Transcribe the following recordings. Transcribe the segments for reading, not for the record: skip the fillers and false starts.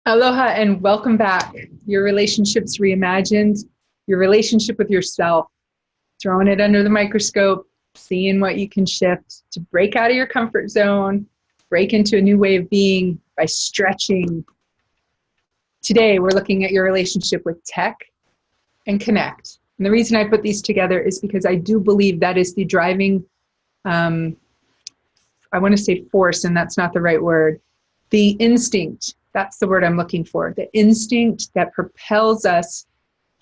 Aloha and welcome back. Your relationships reimagined, your relationship with yourself, throwing it under the microscope, seeing what you can shift to break out of your comfort zone, break into a new way of being by stretching. Today, we're looking at your relationship with tech and connect. And the reason I put these together is because I do believe that is the driving, I want to say force, and that's not the right word, the instinct. That's the word I'm looking for. The instinct that propels us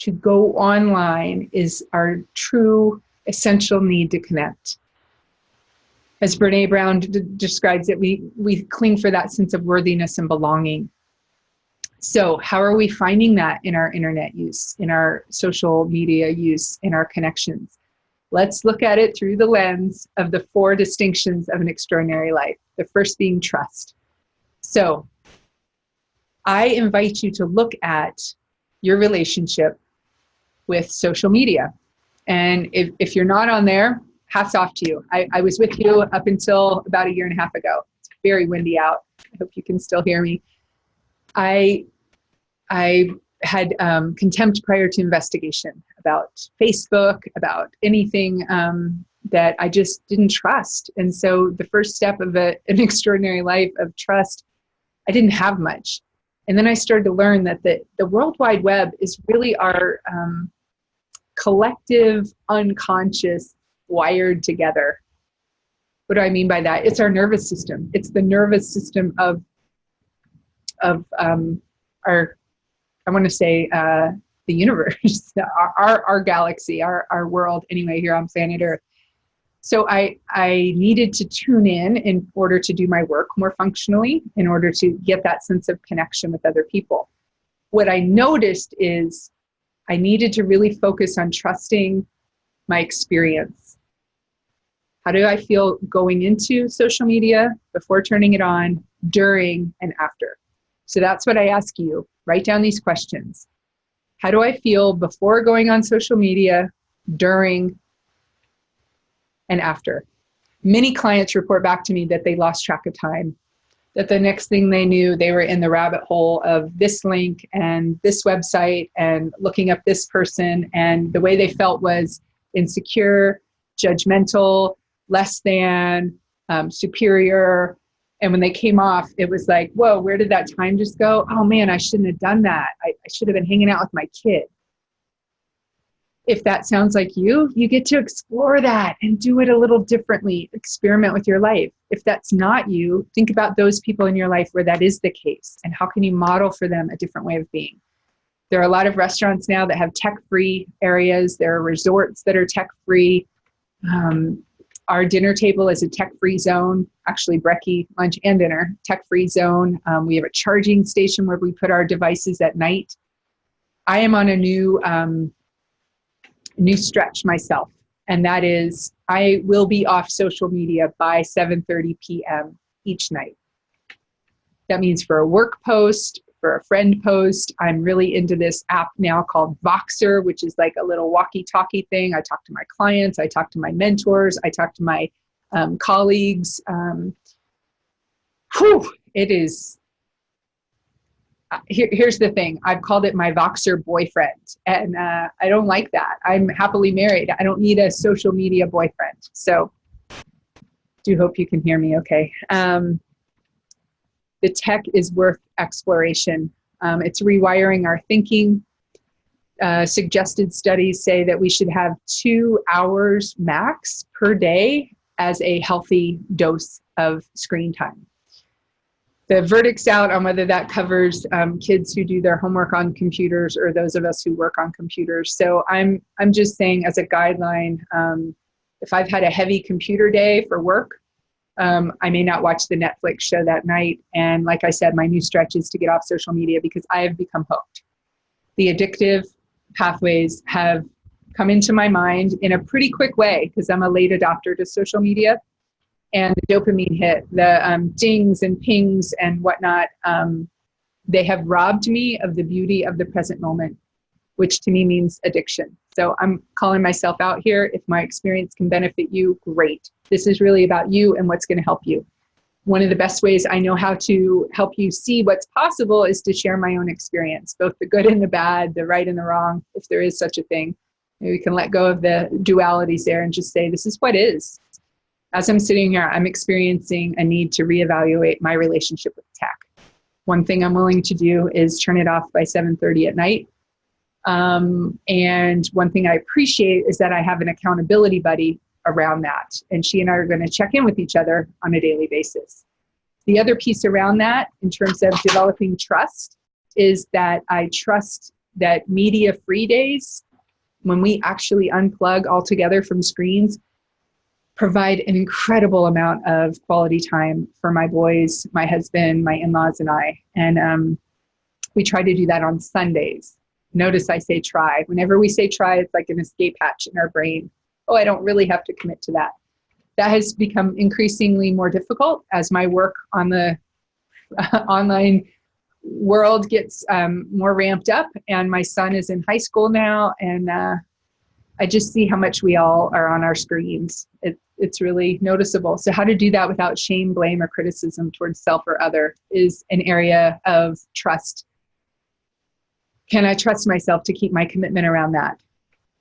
to go online is our true essential need to connect. As Brene Brown describes it, we cling for that sense of worthiness and belonging. So how are we finding that in our internet use, in our social media use, in our connections? Let's look at it through the lens of the 4 distinctions of an extraordinary life. The first being trust. So I invite you to look at your relationship with social media. And if you're not on there, hats off to you. I was with you up until about a year and a half ago. It's very windy out. I hope you can still hear me. I had contempt prior to investigation about Facebook, about anything that I just didn't trust. And so the first step of an extraordinary life of trust, I didn't have much. And then I started to learn that the World Wide Web is really our collective, unconscious, wired together. What do I mean by that? It's our nervous system. It's the nervous system of our, I want to say, the universe, our galaxy, our world, anyway, here on planet Earth. So I needed to tune in order to do my work more functionally, in order to get that sense of connection with other people. What I noticed is I needed to really focus on trusting my experience. How do I feel going into social media, before turning it on, during, and after? So that's what I ask you. Write down these questions. How do I feel before going on social media, during, and after? Many clients report back to me that they lost track of time, that the next thing they knew, they were in the rabbit hole of this link and this website and looking up this person, and the way they felt was insecure, judgmental, less than, superior. And when they came off, it was like, whoa, where did that time just go? Oh man, I shouldn't have done that. I should have been hanging out with my kid. If that sounds like you get to explore that and do it a little differently, experiment with your life. If that's not you, think about those people in your life where that is the case, and how can you model for them a different way of being? There are a lot of restaurants now that have tech-free areas. There are resorts that are tech-free. Our dinner table is a tech-free zone, actually brekkie, lunch and dinner, tech-free zone. We have a charging station where we put our devices at night. I am on a new stretch myself, and that is I will be off social media by 7:30 p.m. each night. That means for a work post, for a friend post. I'm really into this app now called Voxer, which is like a little walkie-talkie thing. I talk to my clients, I talk to my mentors, I talk to my colleagues. It is. Here's the thing. I've called it my Voxer boyfriend, and I don't like that. I'm happily married. I don't need a social media boyfriend. So do hope you can hear me okay. The tech is worth exploration. It's rewiring our thinking. Suggested studies say that we should have 2 hours max per day as a healthy dose of screen time. The verdict's out on whether that covers kids who do their homework on computers or those of us who work on computers. So I'm just saying, as a guideline, if I've had a heavy computer day for work, I may not watch the Netflix show that night. And like I said, my new stretch is to get off social media because I have become hooked. The addictive pathways have come into my mind in a pretty quick way because I'm a late adopter to social media. And the dopamine hit, the dings and pings and whatnot, they have robbed me of the beauty of the present moment, which to me means addiction. So I'm calling myself out here. If my experience can benefit you, great. This is really about you and what's going to help you. One of the best ways I know how to help you see what's possible is to share my own experience, both the good and the bad, the right and the wrong, if there is such a thing. Maybe we can let go of the dualities there and just say, this is what is. As I'm sitting here, I'm experiencing a need to reevaluate my relationship with tech. One thing I'm willing to do is turn it off by 7:30 at night. And one thing I appreciate is that I have an accountability buddy around that. And she and I are going to check in with each other on a daily basis. The other piece around that, in terms of developing trust, is that I trust that media-free days, when we actually unplug altogether from screens, provide an incredible amount of quality time for my boys, my husband, my in-laws, and I. And we try to do that on Sundays. Notice I say try. Whenever we say try, it's like an escape hatch in our brain. Oh, I don't really have to commit to that. That has become increasingly more difficult as my work on the online world gets more ramped up, and my son is in high school now, and I just see how much we all are on our screens. It's really noticeable. So how to do that without shame, blame, or criticism towards self or other is an area of trust. Can I trust myself to keep my commitment around that?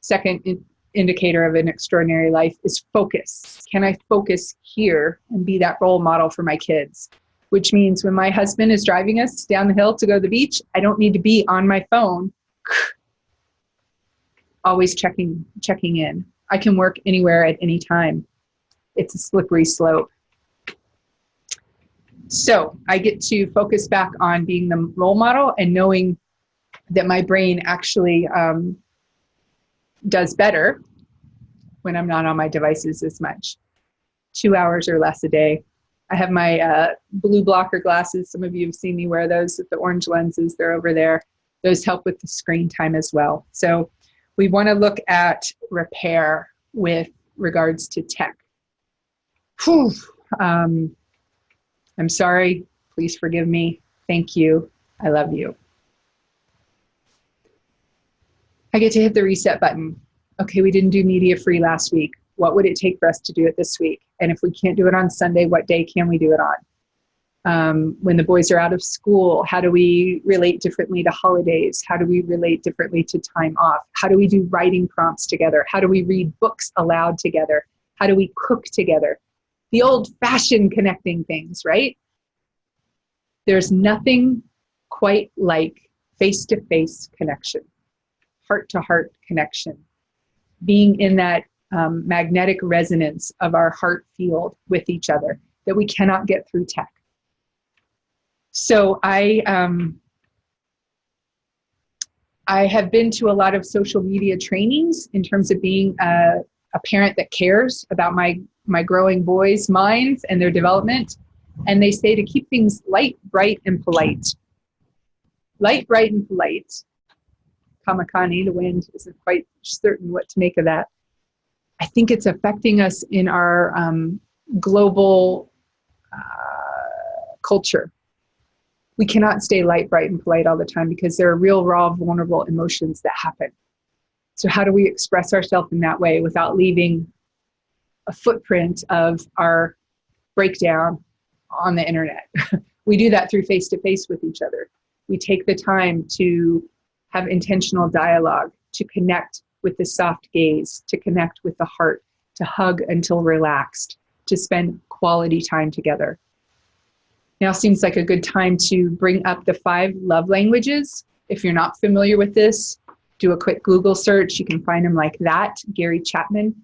Second indicator of an extraordinary life is focus. Can I focus here and be that role model for my kids? Which means when my husband is driving us down the hill to go to the beach, I don't need to be on my phone, always checking in. I can work anywhere at any time. It's a slippery slope. So I get to focus back on being the role model and knowing that my brain actually does better when I'm not on my devices as much. 2 hours or less a day. I have my blue blocker glasses. Some of you have seen me wear those with the orange lenses. They're over there. Those help with the screen time as well. So we want to look at repair with regards to tech. I'm sorry. Please forgive me. Thank you. I love you. I get to hit the reset button. Okay, we didn't do media free last week. What would it take for us to do it this week? And if we can't do it on Sunday, what day can we do it on? When the boys are out of school, how do we relate differently to holidays? How do we relate differently to time off? How do we do writing prompts together? How do we read books aloud together? How do we cook together? The old-fashioned connecting things, right? There's nothing quite like face-to-face connection, heart-to-heart connection, being in that magnetic resonance of our heart field with each other that we cannot get through tech. So I have been to a lot of social media trainings in terms of being a parent that cares about my growing boys' minds and their development. And they say to keep things light, bright, and polite. Light, bright, and polite. Kamakani, the wind, isn't quite certain what to make of that. I think it's affecting us in our global culture. We cannot stay light, bright, and polite all the time because there are real, raw, vulnerable emotions that happen. So how do we express ourselves in that way without leaving a footprint of our breakdown on the internet? We do that through face-to-face with each other. We take the time to have intentional dialogue, to connect with the soft gaze, to connect with the heart, to hug until relaxed, to spend quality time together. Now seems like a good time to bring up the 5 love languages. If you're not familiar with this, do a quick Google search. You can find them like that, Gary Chapman.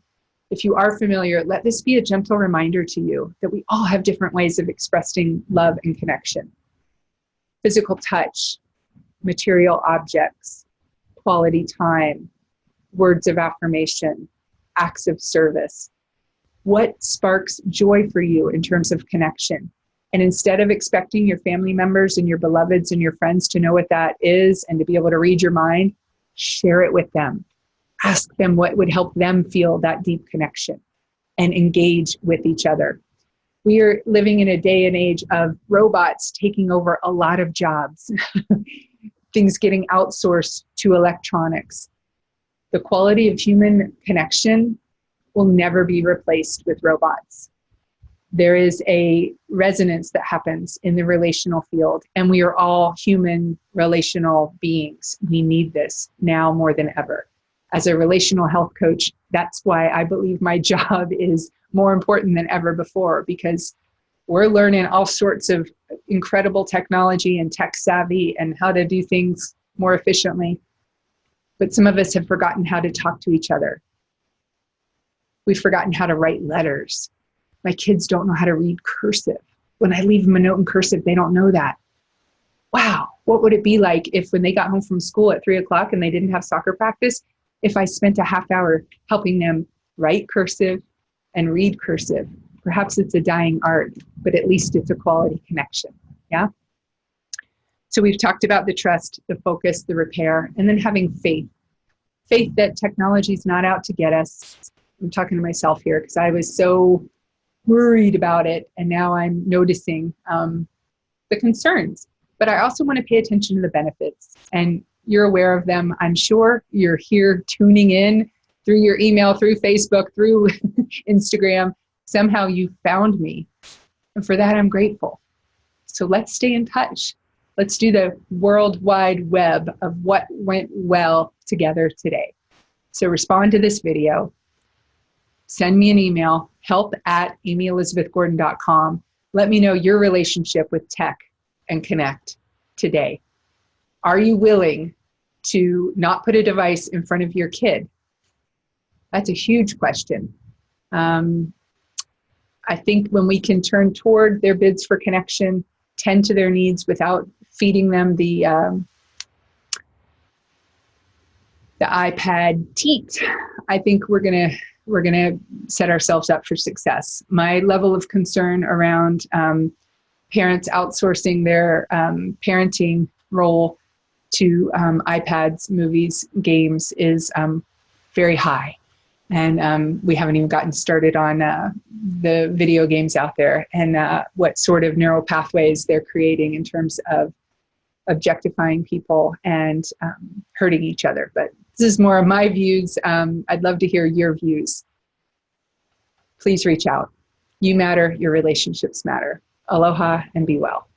If you are familiar, let this be a gentle reminder to you that we all have different ways of expressing love and connection. Physical touch, material objects, quality time, words of affirmation, acts of service. What sparks joy for you in terms of connection? And instead of expecting your family members and your beloveds and your friends to know what that is and to be able to read your mind, share it with them. Ask them what would help them feel that deep connection and engage with each other. We are living in a day and age of robots taking over a lot of jobs, things getting outsourced to electronics. The quality of human connection will never be replaced with robots. There is a resonance that happens in the relational field, and we are all human relational beings. We need this now more than ever. As a relational health coach, that's why I believe my job is more important than ever before, because we're learning all sorts of incredible technology and tech savvy and how to do things more efficiently. But some of us have forgotten how to talk to each other. We've forgotten how to write letters. My kids don't know how to read cursive. When I leave them a note in cursive, they don't know that. Wow, what would it be like if when they got home from school at 3 o'clock and they didn't have soccer practice, if I spent a half hour helping them write cursive and read cursive? Perhaps it's a dying art, but at least it's a quality connection, yeah? So we've talked about the trust, the focus, the repair, and then having faith. Faith that technology is not out to get us. I'm talking to myself here because I was so worried about it, and now I'm noticing the concerns. But I also want to pay attention to the benefits, and you're aware of them. I'm sure you're here tuning in through your email, through Facebook, through Instagram. Somehow you found me, and for that I'm grateful. So let's stay in touch. Let's do the World Wide Web of what went well together today. So respond to this video. Send me an email, help@amyelizabethgordon.com. Let me know your relationship with tech and connect today. Are you willing to not put a device in front of your kid? That's a huge question. I think when we can turn toward their bids for connection, tend to their needs without feeding them the iPad teat, I think we're gonna set ourselves up for success. My level of concern around parents outsourcing their parenting role to iPads, movies, games is very high. And we haven't even gotten started on the video games out there and what sort of neural pathways they're creating in terms of objectifying people and hurting each other. But this is more of my views. I'd love to hear your views. Please reach out. You matter, your relationships matter. Aloha and be well.